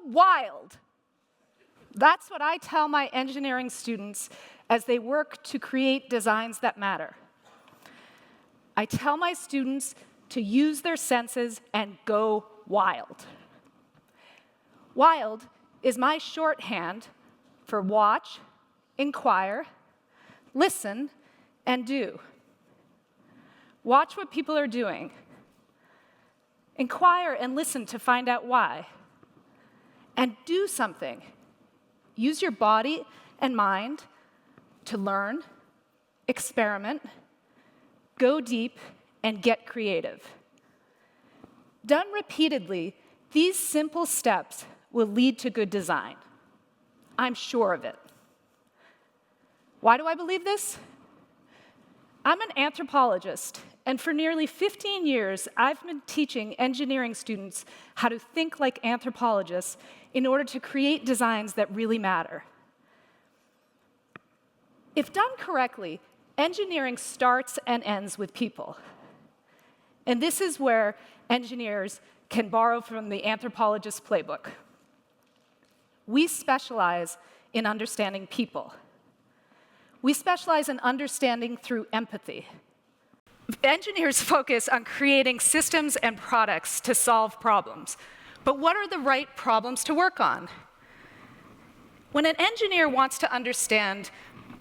wild. That's what I tell my engineering students as they work to create designs that matter. I tell my students to use their senses and go wild. Wild is my shorthand for watch, inquire, listen, and do. Watch what people are doing. Inquire and listen to find out why. And do something. Use your body and mind to learn, experiment, go deep, and get creative. Done repeatedly, these simple steps will lead to good design. I'm sure of it. Why do I believe this? I'm an anthropologist, and for nearly 15 years, I've been teaching engineering students how to think like anthropologists in order to create designs that really matter. If done correctly, engineering starts and ends with people. And this is where engineers can borrow from the anthropologist playbook. We specialize in understanding people. We specialize in understanding through empathy. Engineers focus on creating systems and products to solve problems. But what are the right problems to work on? When an engineer wants to understand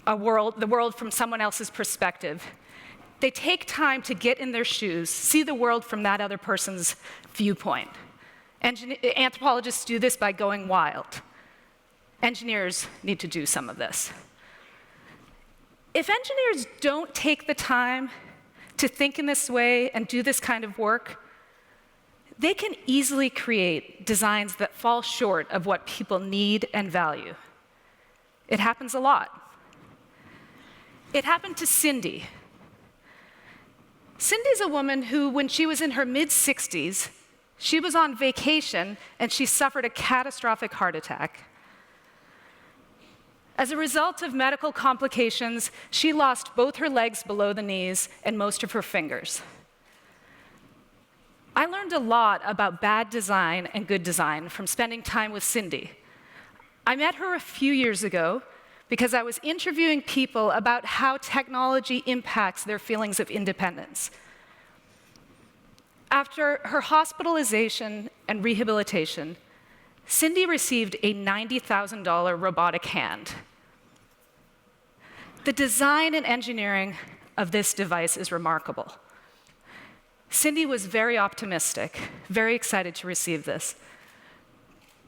the world from someone else's perspective, they take time to get in their shoes, see the world from that other person's viewpoint. Anthropologists do this by going wild. Engineers need to do some of this. If engineers don't take the time to think in this way and do this kind of work, they can easily create designs that fall short of what people need and value. It happens a lot. It happened to Cindy. Cindy's a woman who, when she was in her mid-60s, she was on vacation and she suffered a catastrophic heart attack. As a result of medical complications, she lost both her legs below the knees and most of her fingers. I learned a lot about bad design and good design from spending time with Cindy. I met her a few years ago because I was interviewing people about how technology impacts their feelings of independence. After her hospitalization and rehabilitation, Cindy received a $90,000 robotic hand. The design and engineering of this device is remarkable. Cindy was very optimistic, very excited to receive this.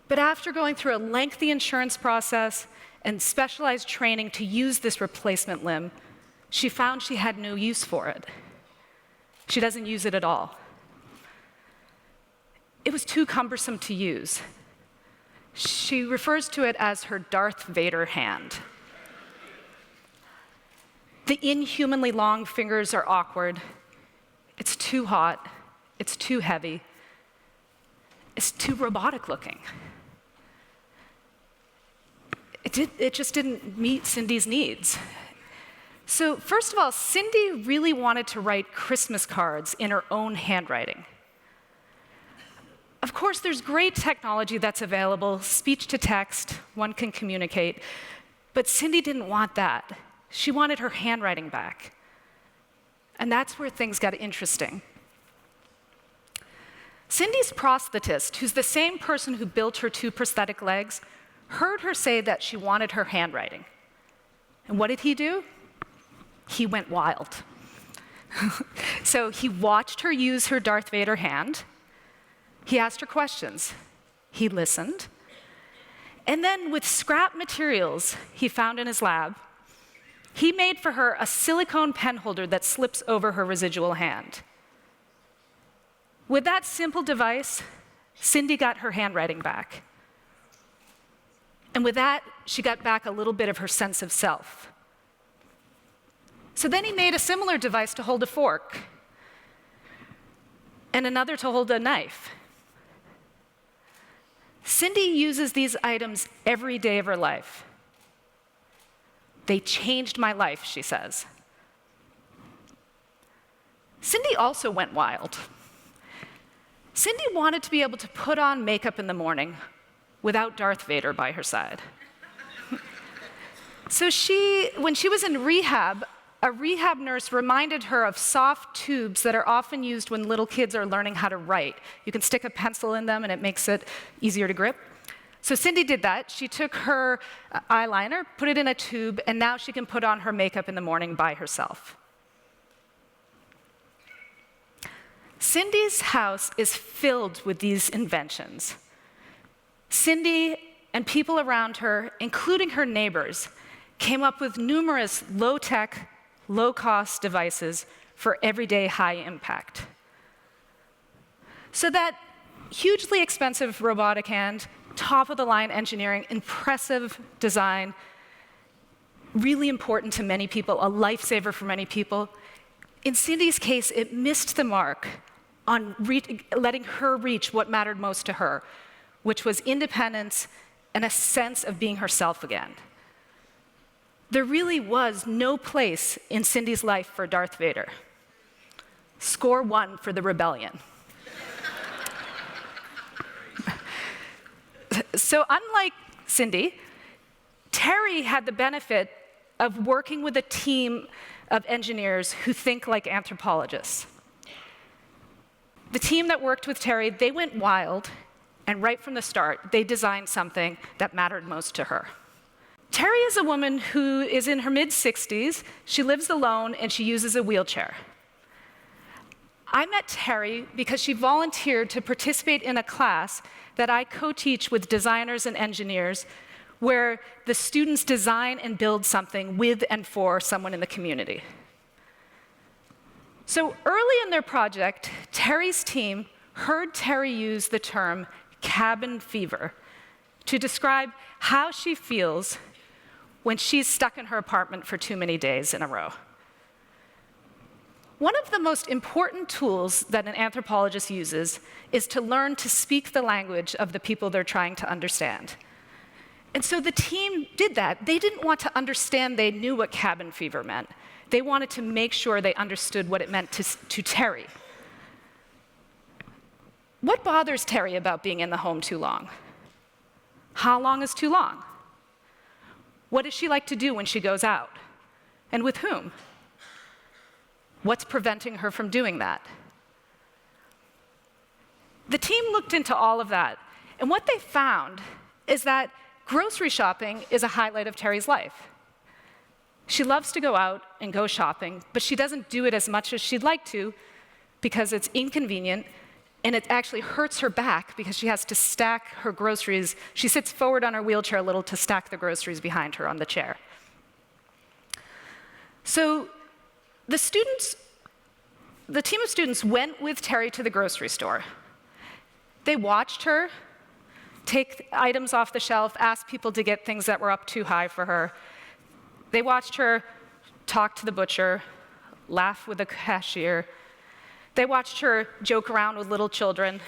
But after going through a lengthy insurance process and specialized training to use this replacement limb, she found she had no use for it. She doesn't use it at all. It was too cumbersome to use. She refers to it as her Darth Vader hand. The inhumanly long fingers are awkward. It's too hot. It's too heavy. It's too robotic looking. It just didn't meet Cindy's needs. So first of all, Cindy really wanted to write Christmas cards in her own handwriting. Of course, there's great technology that's available, speech to text, one can communicate, but Cindy didn't want that. She wanted her handwriting back. And that's where things got interesting. Cindy's prosthetist, who's the same person who built her 2 prosthetic legs, heard her say that she wanted her handwriting. And what did he do? He went wild. So he watched her use her Darth Vader hand. He asked her questions. He listened. And then with scrap materials he found in his lab, he made for her a silicone pen holder that slips over her residual hand. With that simple device, Cindy got her handwriting back. And with that, she got back a little bit of her sense of self. So then he made a similar device to hold a fork, and another to hold a knife. Cindy uses these items every day of her life. They changed my life, she says. Cindy also went wild. Cindy wanted to be able to put on makeup in the morning, without Darth Vader by her side. So when she was in rehab, a rehab nurse reminded her of soft tubes that are often used when little kids are learning how to write. You can stick a pencil in them and it makes it easier to grip. So Cindy did that. She took her eyeliner, put it in a tube, and now she can put on her makeup in the morning by herself. Cindy's house is filled with these inventions. Cindy and people around her, including her neighbors, came up with numerous low-tech, low-cost devices for everyday high impact. So that hugely expensive robotic hand, top-of-the-line engineering, impressive design, really important to many people, a lifesaver for many people. In Cindy's case, it missed the mark on letting her reach what mattered most to her, which was independence and a sense of being herself again. There really was no place in Cindy's life for Darth Vader. Score 1 for the rebellion. So unlike Cindy, Terry had the benefit of working with a team of engineers who think like anthropologists. The team that worked with Terry, they went wild, and right from the start, they designed something that mattered most to her. Terry is a woman who is in her mid-60s. She lives alone, and she uses a wheelchair. I met Terry because she volunteered to participate in a class that I co-teach with designers and engineers, where the students design and build something with and for someone in the community. So early in their project, Terry's team heard Terry use the term cabin fever to describe how she feels when she's stuck in her apartment for too many days in a row. One of the most important tools that an anthropologist uses is to learn to speak the language of the people they're trying to understand. And so the team did that. They didn't want to understand they knew what cabin fever meant. They wanted to make sure they understood what it meant to Terry. What bothers Terry about being in the home too long? How long is too long? What does she like to do when she goes out? And with whom? What's preventing her from doing that? The team looked into all of that, and what they found is that grocery shopping is a highlight of Terry's life. She loves to go out and go shopping, but she doesn't do it as much as she'd like to because it's inconvenient, and it actually hurts her back because she has to stack her groceries. She sits forward on her wheelchair a little to stack the groceries behind her on the chair. So the team of students went with Terry to the grocery store. They watched her take items off the shelf, ask people to get things that were up too high for her. They watched her talk to the butcher, laugh with the cashier. They watched her joke around with little children.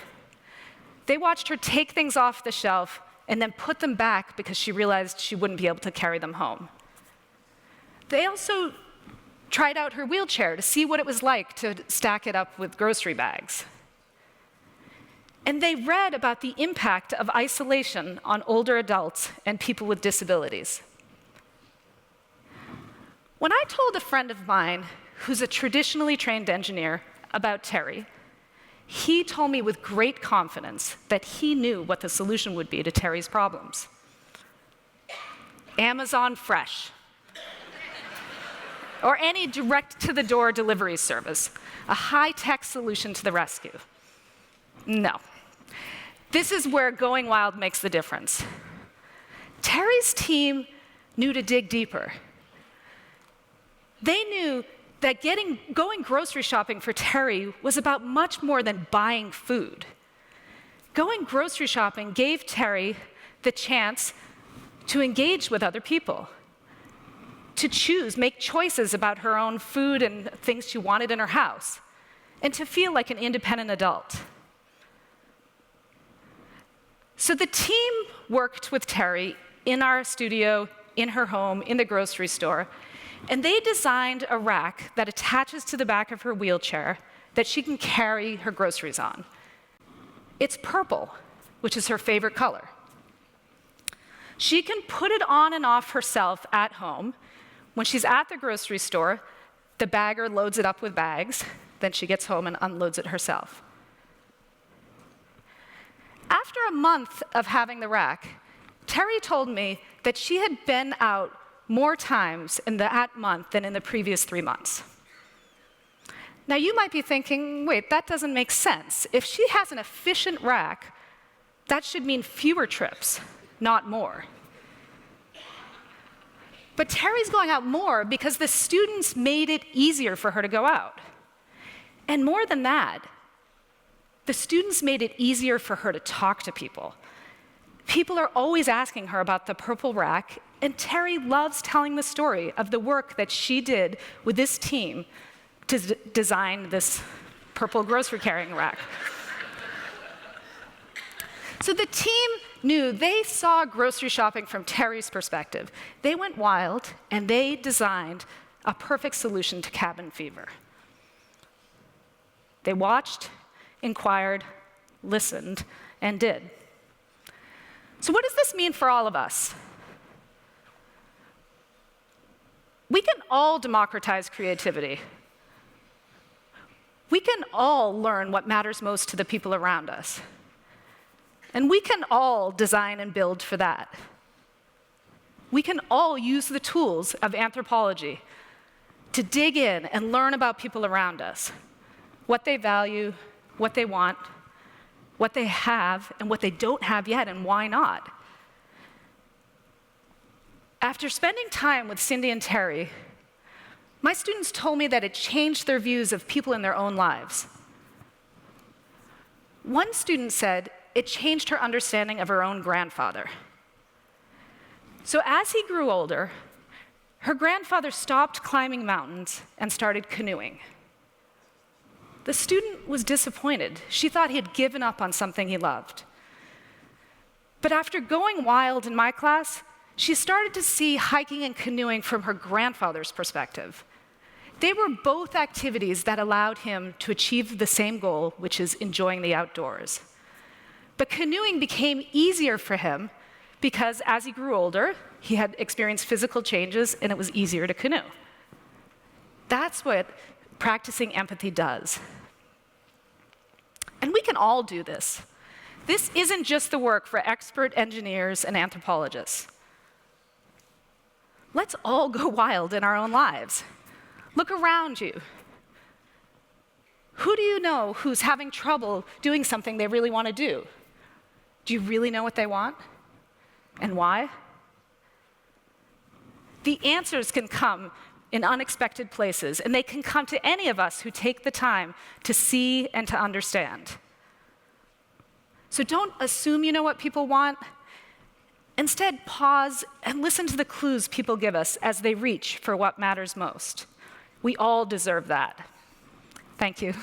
They watched her take things off the shelf and then put them back because she realized she wouldn't be able to carry them home. They also tried out her wheelchair to see what it was like to stack it up with grocery bags. And they read about the impact of isolation on older adults and people with disabilities. When I told a friend of mine who's a traditionally trained engineer about Terry, he told me with great confidence that he knew what the solution would be to Terry's problems. Amazon Fresh, or any direct-to-the-door delivery service, a high-tech solution to the rescue. No. This is where going wild makes the difference. Terry's team knew to dig deeper. They knew that going grocery shopping for Terry was about much more than buying food. Going grocery shopping gave Terry the chance to engage with other people, to choose, make choices about her own food and things she wanted in her house, and to feel like an independent adult. So the team worked with Terry in our studio, in her home, in the grocery store, and they designed a rack that attaches to the back of her wheelchair that she can carry her groceries on. It's purple, which is her favorite color. She can put it on and off herself at home. When she's at the grocery store, the bagger loads it up with bags. Then she gets home and unloads it herself. After a month of having the rack, Terry told me that she had been out more times in that month than in the previous 3 months. Now, you might be thinking, wait, that doesn't make sense. If she has an efficient rack, that should mean fewer trips, not more. But Terry's going out more because the students made it easier for her to go out. And more than that, the students made it easier for her to talk to people. People are always asking her about the purple rack, and Terry loves telling the story of the work that she did with this team to design this purple grocery carrying rack. So the team knew, they saw grocery shopping from Terry's perspective. They went wild, and they designed a perfect solution to cabin fever. They watched, inquired, listened, and did. So what does this mean for all of us? We can all democratize creativity. We can all learn what matters most to the people around us. And we can all design and build for that. We can all use the tools of anthropology to dig in and learn about people around us, what they value, what they want, what they have, and what they don't have yet, and why not. After spending time with Cindy and Terry, my students told me that it changed their views of people in their own lives. One student said it changed her understanding of her own grandfather. So as he grew older, her grandfather stopped climbing mountains and started canoeing. The student was disappointed. She thought he had given up on something he loved. But after going wild in my class, she started to see hiking and canoeing from her grandfather's perspective. They were both activities that allowed him to achieve the same goal, which is enjoying the outdoors. But canoeing became easier for him because as he grew older, he had experienced physical changes and it was easier to canoe. That's what practicing empathy does. And we can all do this. This isn't just the work for expert engineers and anthropologists. Let's all go wild in our own lives. Look around you. Who do you know who's having trouble doing something they really want to do? Do you really know what they want? And why? The answers can come in unexpected places, and they can come to any of us who take the time to see and to understand. So don't assume you know what people want. Instead, pause and listen to the clues people give us as they reach for what matters most. We all deserve that. Thank you.